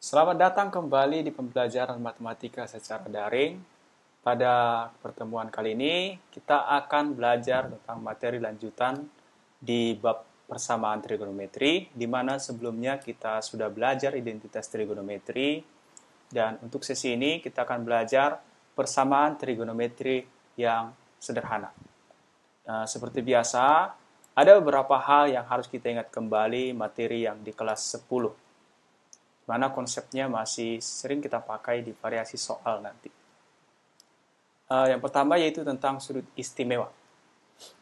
Selamat datang kembali di pembelajaran matematika secara daring. Pada pertemuan kali ini, kita akan belajar tentang materi lanjutan di bab persamaan trigonometri, di mana sebelumnya kita sudah belajar identitas trigonometri, dan untuk sesi ini kita akan belajar persamaan trigonometri yang sederhana. Seperti biasa, ada beberapa hal yang harus kita ingat kembali materi yang di kelas 10. Mana konsepnya masih sering kita pakai di variasi soal nanti. Yang pertama yaitu tentang sudut istimewa.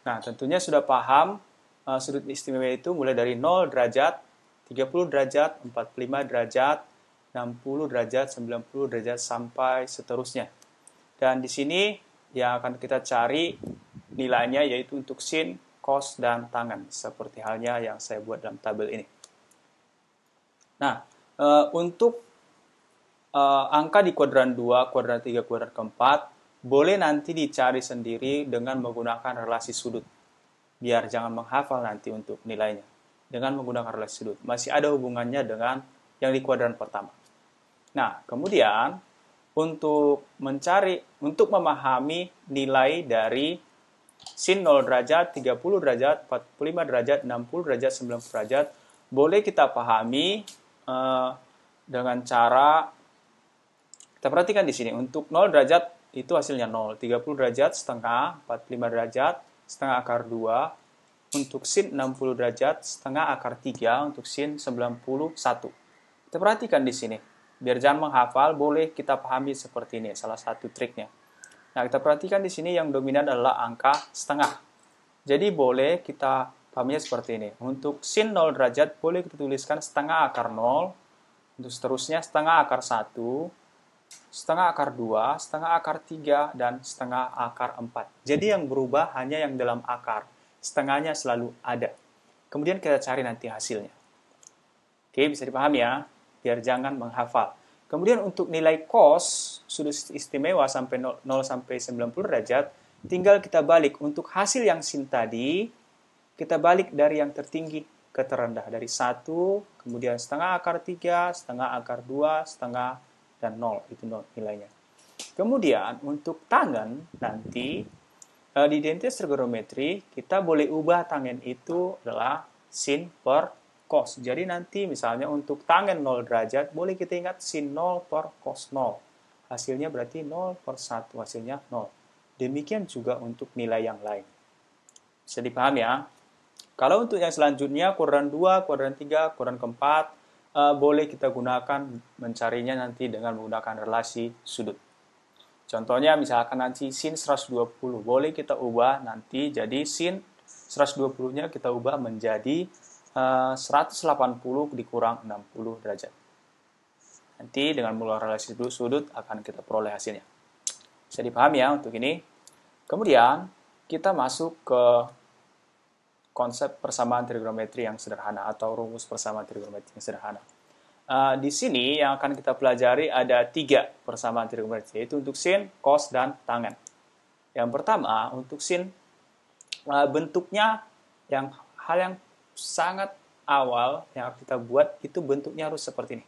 Nah, tentunya sudah paham sudut istimewa itu mulai dari 0 derajat, 30 derajat, 45 derajat, 60 derajat, 90 derajat, sampai seterusnya. Dan di sini yang akan kita cari nilainya yaitu untuk sin, cos, dan tangen. Seperti halnya yang saya buat dalam tabel ini. Nah, untuk angka di kuadran 2, kuadran 3, kuadran keempat, boleh nanti dicari sendiri dengan menggunakan relasi sudut. Biar jangan menghafal nanti untuk nilainya. Dengan menggunakan relasi sudut. Masih ada hubungannya dengan yang di kuadran pertama. Nah, kemudian untuk memahami nilai dari sin 0 derajat, 30 derajat, 45 derajat, 60 derajat, 90 derajat, boleh kita pahami dengan cara kita perhatikan di sini. Untuk 0 derajat itu hasilnya 0, 30 derajat setengah, 45 derajat setengah akar 2, untuk sin 60 derajat setengah akar 3, untuk sin 91. Kita perhatikan di sini. Biar jangan menghafal, boleh kita pahami seperti ini, salah satu triknya. Nah, kita perhatikan di sini yang dominan adalah angka setengah. Jadi boleh kita pahaminya seperti ini. Untuk sin 0 derajat boleh kita tuliskan setengah akar 0. Untuk seterusnya setengah akar 1, setengah akar 2, setengah akar 3, dan setengah akar 4. Jadi yang berubah hanya yang dalam akar. Setengahnya selalu ada. Kemudian kita cari nanti hasilnya. Oke, bisa dipahami ya, biar jangan menghafal. Kemudian untuk nilai cos, sudut istimewa sampai 0 sampai 90 derajat, tinggal kita balik. Untuk hasil yang sin tadi, kita balik dari yang tertinggi ke terendah. Dari 1, kemudian setengah akar 3, setengah akar 2, setengah, dan 0. Itu 0 nilainya. Kemudian untuk tangen nanti, di identitas trigonometri, kita boleh ubah tangen itu adalah sin per cos. Jadi nanti misalnya untuk tangen 0 derajat, boleh kita ingat sin 0 per cos 0. Hasilnya berarti 0 per 1, hasilnya 0. Demikian juga untuk nilai yang lain. Bisa dipahami ya? Kalau untuk yang selanjutnya, kuadran 2, kuadran 3, kuadran keempat, boleh kita gunakan mencarinya nanti dengan menggunakan relasi sudut. Contohnya misalkan nanti sin 120, boleh kita ubah nanti jadi sin 120-nya kita ubah menjadi 180 dikurang 60 derajat. Nanti dengan menggunakan relasi sudut akan kita peroleh hasilnya. Bisa dipahami ya untuk ini. Kemudian kita masuk ke konsep persamaan trigonometri yang sederhana atau rumus persamaan trigonometri yang sederhana. Di sini yang akan kita pelajari ada 3 persamaan trigonometri, yaitu untuk sin, cos, dan tangen. Yang pertama, untuk sin, bentuknya hal yang sangat awal yang harus kita buat itu bentuknya harus seperti ini.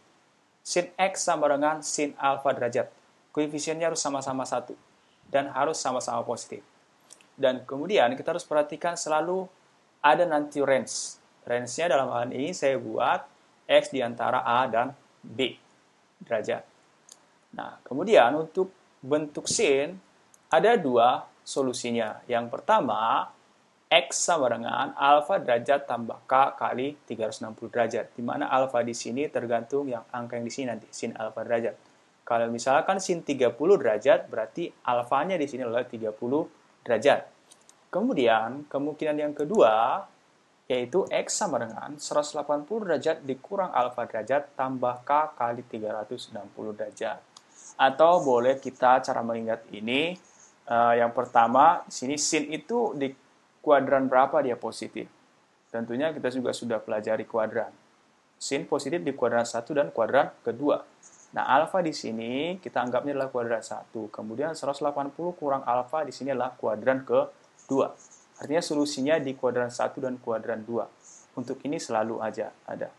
Sin X sama dengan sin alfa derajat. Koefisiennya harus sama-sama 1 dan harus sama-sama positif. Dan kemudian kita harus perhatikan selalu ada nanti range. Range-nya dalam hal ini saya buat X di antara A dan B derajat. Nah, kemudian untuk bentuk sin ada 2 solusinya. Yang pertama, X sama dengan alfa derajat tambah K kali 360 derajat. Di mana alfa di sini tergantung yang angka yang di sini nanti, sin alfa derajat. Kalau misalkan sin 30 derajat, berarti alfanya di sini adalah 30 derajat. Kemudian, kemungkinan yang kedua, yaitu X sama dengan 180 derajat dikurang alfa derajat tambah K kali 360 derajat. Atau boleh kita cara mengingat ini, yang pertama, di sini sin itu di kuadran berapa dia positif. Tentunya kita juga sudah pelajari kuadran. Sin positif di kuadran 1 dan kuadran kedua. Nah, alfa di sini kita anggapnya adalah kuadran 1. Kemudian 180 kurang alfa di sini adalah kuadran kedua. Artinya solusinya di kuadran 1 dan kuadran 2. Untuk ini selalu aja ada.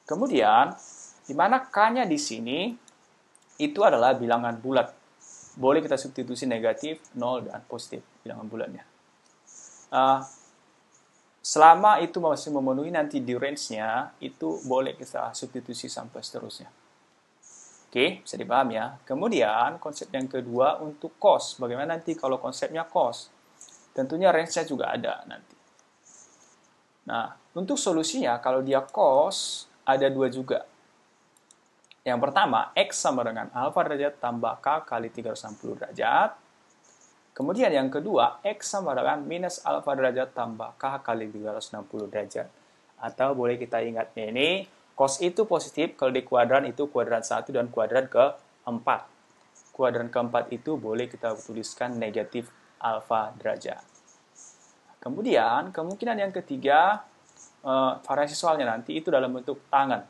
Kemudian Di mana K-nya di sini itu adalah bilangan bulat. Boleh kita substitusi negatif, 0, dan positif bilangan bulatnya. Selama itu masih memenuhi nanti di range-nya, itu boleh kita substitusi sampai seterusnya. Oke, bisa dipahami ya. Kemudian konsep yang kedua untuk cos. Bagaimana nanti kalau konsepnya cos? Tentunya range-nya juga ada nanti. Nah, untuk solusinya kalau dia cos, ada dua juga. Yang pertama, X sama dengan alfa derajat tambah K kali 360 derajat. Kemudian yang kedua, X sama dengan minus alfa derajat tambah K kali 360 derajat. Atau boleh kita ingatnya ini, cos itu positif, kalau di kuadran itu kuadran 1 dan kuadran ke-4. Kuadran ke-4 itu boleh kita tuliskan negatif alfa derajat. Kemudian, kemungkinan yang ketiga, variasi soalnya nanti itu dalam bentuk tangan.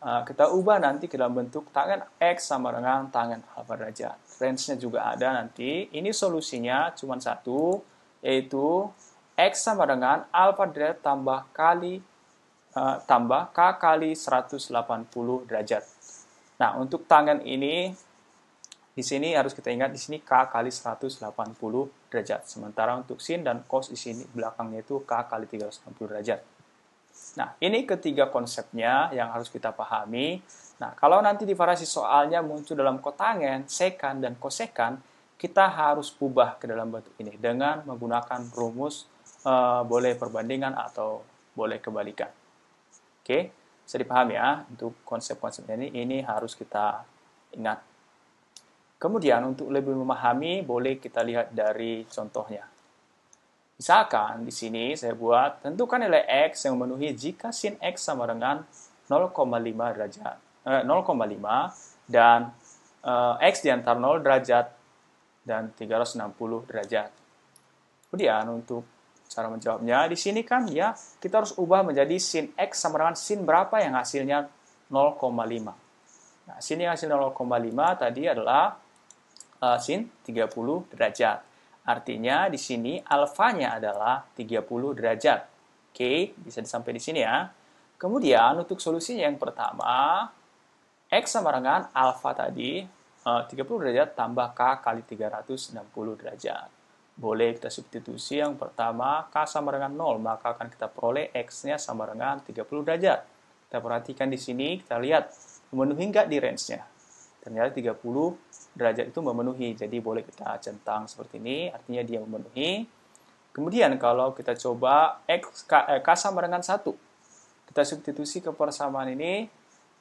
Kita ubah nanti ke dalam bentuk tangan X sama dengan tangan alfa derajat. Range-nya juga ada nanti. Ini solusinya cuma satu, yaitu X sama dengan alfa derajat tambah K kali 180 derajat. Nah, untuk tangan ini, di sini harus kita ingat di sini K kali 180 derajat. Sementara untuk sin dan cos di sini belakangnya itu K kali 360 derajat. Nah, ini ketiga konsepnya yang harus kita pahami. Nah, kalau nanti di variasi soalnya muncul dalam kotangen, sekan, dan kosekan, kita harus ubah ke dalam bentuk ini dengan menggunakan rumus boleh perbandingan atau boleh kebalikan. Oke, bisa dipahami ya, untuk konsep-konsepnya ini harus kita ingat. Kemudian untuk lebih memahami, boleh kita lihat dari contohnya. Misalkan di sini saya buat, tentukan nilai X yang memenuhi jika sin X sama dengan 0,5 derajat, 0,5 dan X di antara 0 derajat dan 360 derajat. Kemudian untuk cara menjawabnya, di sini kan ya kita harus ubah menjadi sin X sama dengan sin berapa yang hasilnya 0,5. Nah, sin yang hasil 0,5 tadi adalah sin 30 derajat. Artinya di sini alfanya adalah 30 derajat. Oke, bisa sampai di sini ya. Kemudian untuk solusinya yang pertama, X sama dengan alfa tadi 30 derajat tambah K kali 360 derajat. Boleh kita substitusi yang pertama, K sama dengan 0, maka akan kita peroleh X-nya sama dengan 30 derajat. Kita perhatikan di sini, kita lihat memenuhi nggak di range-nya. Ternyata 30 derajat itu memenuhi, jadi boleh kita centang seperti ini, artinya dia memenuhi. Kemudian kalau kita coba K sama dengan 1, kita substitusi ke persamaan ini,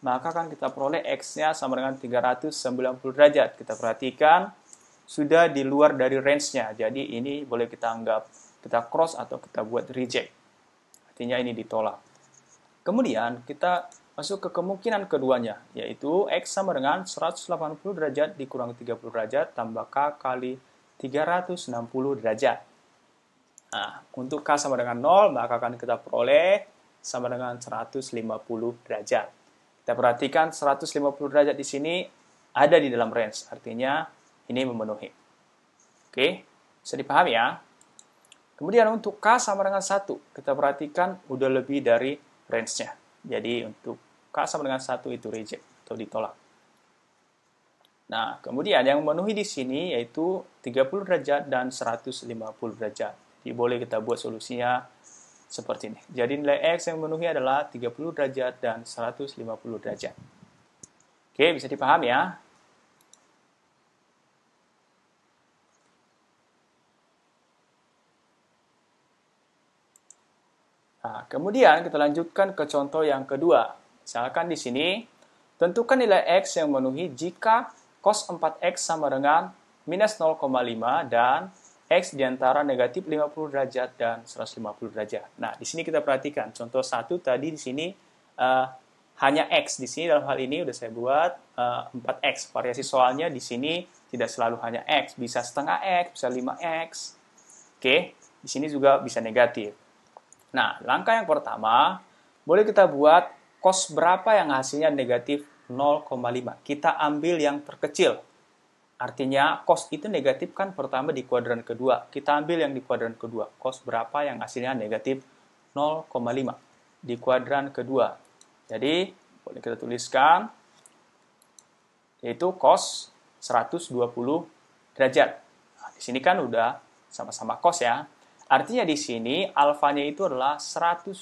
maka akan kita peroleh X-nya sama dengan 390 derajat. Kita perhatikan, sudah di luar dari range-nya. Jadi ini boleh kita anggap kita cross atau kita buat reject. Artinya ini ditolak. Kemudian kita masuk ke kemungkinan keduanya, yaitu X sama dengan 180 derajat dikurang 30 derajat tambah K kali 360 derajat. Nah, untuk K sama dengan 0, maka akan kita peroleh sama dengan 150 derajat. Kita perhatikan 150 derajat di sini ada di dalam range. Artinya ini memenuhi. Oke, bisa dipahami ya. Kemudian untuk K sama dengan 1, kita perhatikan udah lebih dari range-nya. Jadi untuk K sama dengan 1 itu reject atau ditolak. Nah, kemudian yang memenuhi di sini yaitu 30 derajat dan 150 derajat. Jadi boleh kita buat solusinya seperti ini. Jadi nilai X yang memenuhi adalah 30 derajat dan 150 derajat. Oke, bisa dipahami ya. Nah, kemudian kita lanjutkan ke contoh yang kedua. Misalkan di sini, tentukan nilai X yang memenuhi jika cos 4X sama dengan minus 0,5 dan X diantara negatif 50 derajat dan 150 derajat. Nah, di sini kita perhatikan, contoh 1 tadi di sini hanya X. Di sini dalam hal ini udah saya buat 4X. Variasi soalnya di sini tidak selalu hanya X. Bisa setengah X, bisa 5X. Oke, di sini juga bisa negatif. Nah, langkah yang pertama, boleh kita buat cos berapa yang hasilnya negatif 0,5. Kita ambil yang terkecil. Artinya, cos itu negatif kan pertama di kuadran kedua. Kita ambil yang di kuadran kedua. Cos berapa yang hasilnya negatif 0,5 di kuadran kedua. Jadi, boleh kita tuliskan, yaitu cos 120 derajat. Nah, di sini kan udah sama-sama cos ya. Artinya di sini alfanya itu adalah 120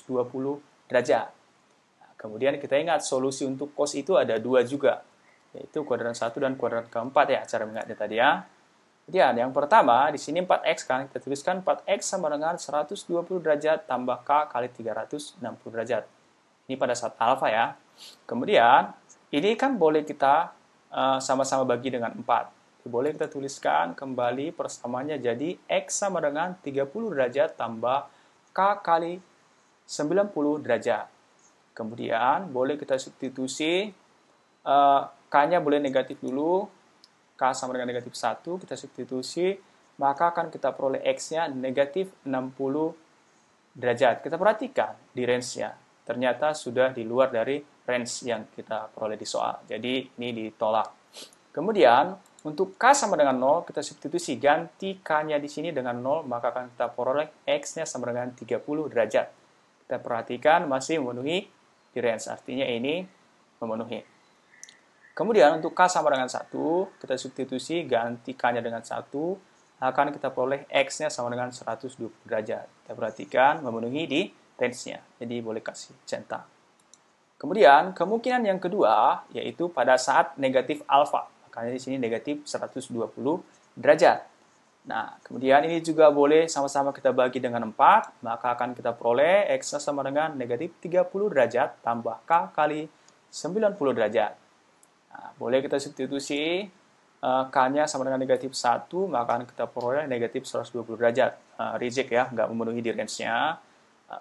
derajat. Nah, kemudian kita ingat solusi untuk cos itu ada dua juga, yaitu kuadran 1 dan kuadran keempat ya, cara mengingatnya tadi ya. Kemudian yang pertama, di sini 4x kan, kita tuliskan 4x sama dengan 120 derajat tambah K kali 360 derajat. Ini pada saat alfa ya. Kemudian, ini kan boleh kita sama-sama bagi dengan 4. Boleh kita tuliskan kembali persamaannya jadi x sama dengan 30 derajat tambah K kali 90 derajat. Kemudian, boleh kita substitusi, K-nya boleh negatif dulu, K sama dengan negatif 1, kita substitusi, maka akan kita peroleh X-nya negatif 60 derajat. Kita perhatikan di range-nya, ternyata sudah di luar dari range yang kita peroleh di soal. Jadi, ini ditolak. Kemudian, untuk K sama dengan 0, kita substitusi, ganti K-nya di sini dengan 0, maka akan kita peroleh X-nya sama dengan 30 derajat. Kita perhatikan masih memenuhi di range, artinya ini memenuhi. Kemudian untuk K sama dengan 1, kita substitusi, ganti K-nya dengan 1, akan kita peroleh X-nya sama dengan 120 derajat. Kita perhatikan memenuhi di range-nya, jadi boleh kasih centang. Kemudian kemungkinan yang kedua, yaitu pada saat negatif alfa. Makanya di sini negatif 120 derajat. Nah, kemudian ini juga boleh sama-sama kita bagi dengan 4, maka akan kita peroleh X-nya sama dengan negatif 30 derajat tambah K kali 90 derajat. Nah, boleh kita substitusi, K-nya sama dengan negatif 1, maka akan kita peroleh negatif 120 derajat. Reject ya, nggak memenuhi di range-nya.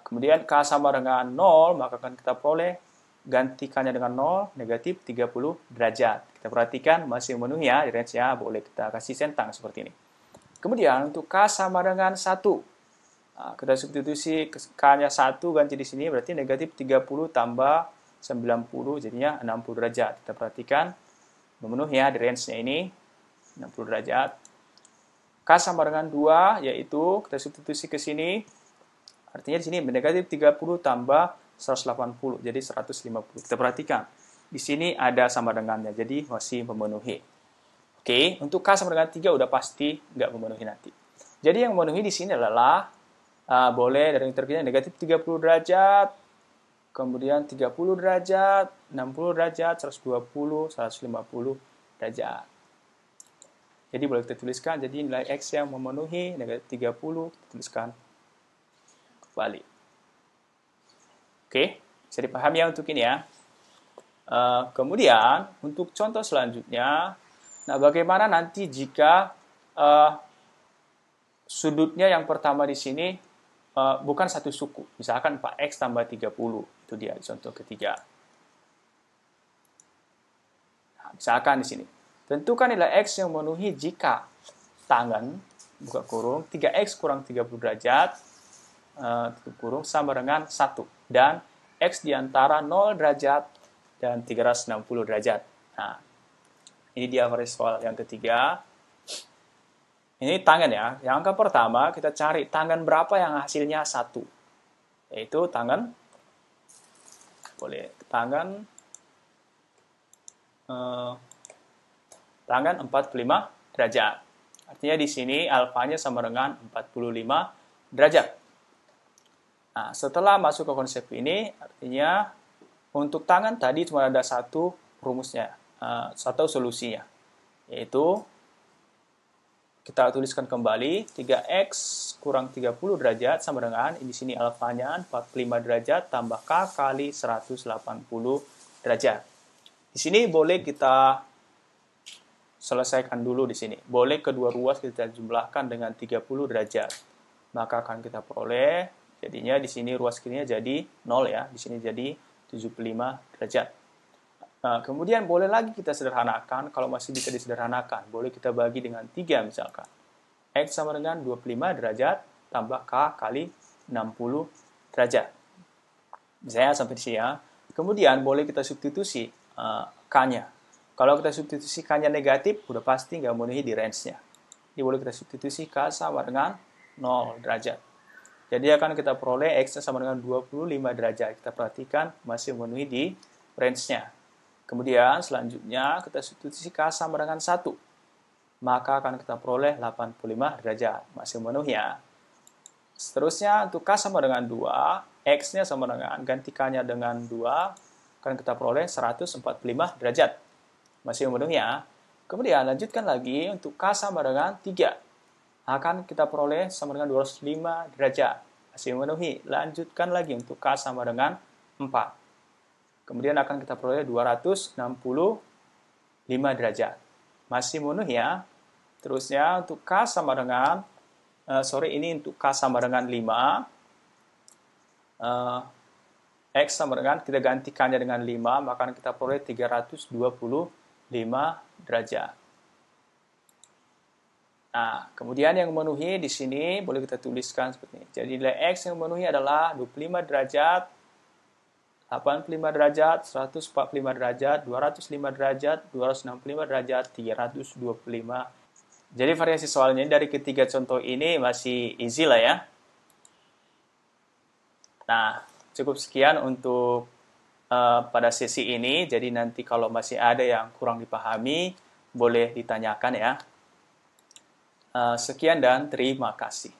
Kemudian K sama dengan 0, maka akan kita peroleh, ganti K-nya dengan 0, negatif 30 derajat. Kita perhatikan masih memenuhi ya di range-nya, boleh kita kasih centang seperti ini. Kemudian untuk K sama dengan 1, kita substitusi K-nya 1, ganti di sini, berarti negatif 30 tambah 90, jadinya 60 derajat. Kita perhatikan memenuhi ya di range-nya ini 60 derajat. K sama dengan 2, yaitu kita substitusi ke sini, artinya di sini negatif 30 tambah 180, jadi 150. Kita perhatikan di sini ada sama dengannya, jadi masih memenuhi. Oke, untuk K sama dengan 3 udah pasti nggak memenuhi nanti. Jadi yang memenuhi di sini adalah boleh dari intervalnya negatif 30 derajat, kemudian 30 derajat, 60 derajat, 120, 150 derajat. Jadi boleh kita tuliskan, jadi nilai X yang memenuhi negatif 30, kita tuliskan kembali. Oke, bisa dipahami ya untuk ini ya. Kemudian, untuk contoh selanjutnya, nah bagaimana nanti jika sudutnya yang pertama di sini bukan satu suku, misalkan 4x tambah 30, itu dia contoh ketiga. Nah, misalkan di sini, tentukan nilai x yang memenuhi jika tangen, buka kurung, 3x kurang 30 derajat, tutup kurung, sama dengan 1, dan x di antara 0 derajat dan 360 derajat. Nah, ini dia variasi soal yang ketiga. Ini tangen ya. Yang angka pertama kita cari tangen berapa yang hasilnya 1. Yaitu tangen, boleh tangen 45 derajat. Artinya di sini alfanya sama dengan 45 derajat. Nah, setelah masuk ke konsep ini, artinya untuk tangen tadi cuma ada satu rumusnya, satu solusinya. Yaitu kita tuliskan kembali 3x kurang 30 derajat sama dengan di sini alfanya 45 derajat tambah K kali 180 derajat. Di sini boleh kita selesaikan dulu di sini. Boleh kedua ruas kita jumlahkan dengan 30 derajat. Maka akan kita peroleh, jadinya di sini ruas kirinya jadi 0 ya, di sini jadi 75 derajat. Nah, kemudian boleh lagi kita sederhanakan, kalau masih bisa disederhanakan, boleh kita bagi dengan 3 misalkan. X sama dengan 25 derajat tambah K kali 60 derajat. Misalnya sampai di sini ya. Kemudian boleh kita substitusi K-nya. Kalau kita substitusi K-nya negatif, udah pasti nggak memenuhi di range-nya. Jadi boleh kita substitusi K sama dengan 0 derajat. Jadi akan kita peroleh X-nya sama dengan 25 derajat. Kita perhatikan masih memenuhi di range-nya. Kemudian selanjutnya kita substitusi K sama dengan 1. Maka akan kita peroleh 85 derajat. Masih memenuhi ya. Seterusnya untuk K sama dengan 2, X-nya sama dengan, gantikannya dengan 2, akan kita peroleh 145 derajat. Masih memenuhi ya. Kemudian lanjutkan lagi untuk K sama dengan 3. Akan kita peroleh sama dengan 205 derajat. Masih memenuhi. Lanjutkan lagi untuk K sama dengan 4. Kemudian akan kita peroleh 265 derajat. Masih memenuhi ya. Terusnya untuk K sama dengan, ini untuk K sama dengan 5. X sama dengan, kita gantikannya dengan 5, maka kita peroleh 325 derajat. Nah, kemudian yang memenuhi di sini boleh kita tuliskan seperti ini. Jadi nilai X yang memenuhi adalah 25 derajat, 85 derajat, 145 derajat, 205 derajat, 265 derajat, 325. Jadi variasi soalnya dari ketiga contoh ini masih easy lah ya. Nah, cukup sekian untuk pada sesi ini. Jadi nanti kalau masih ada yang kurang dipahami, boleh ditanyakan ya. Sekian dan terima kasih.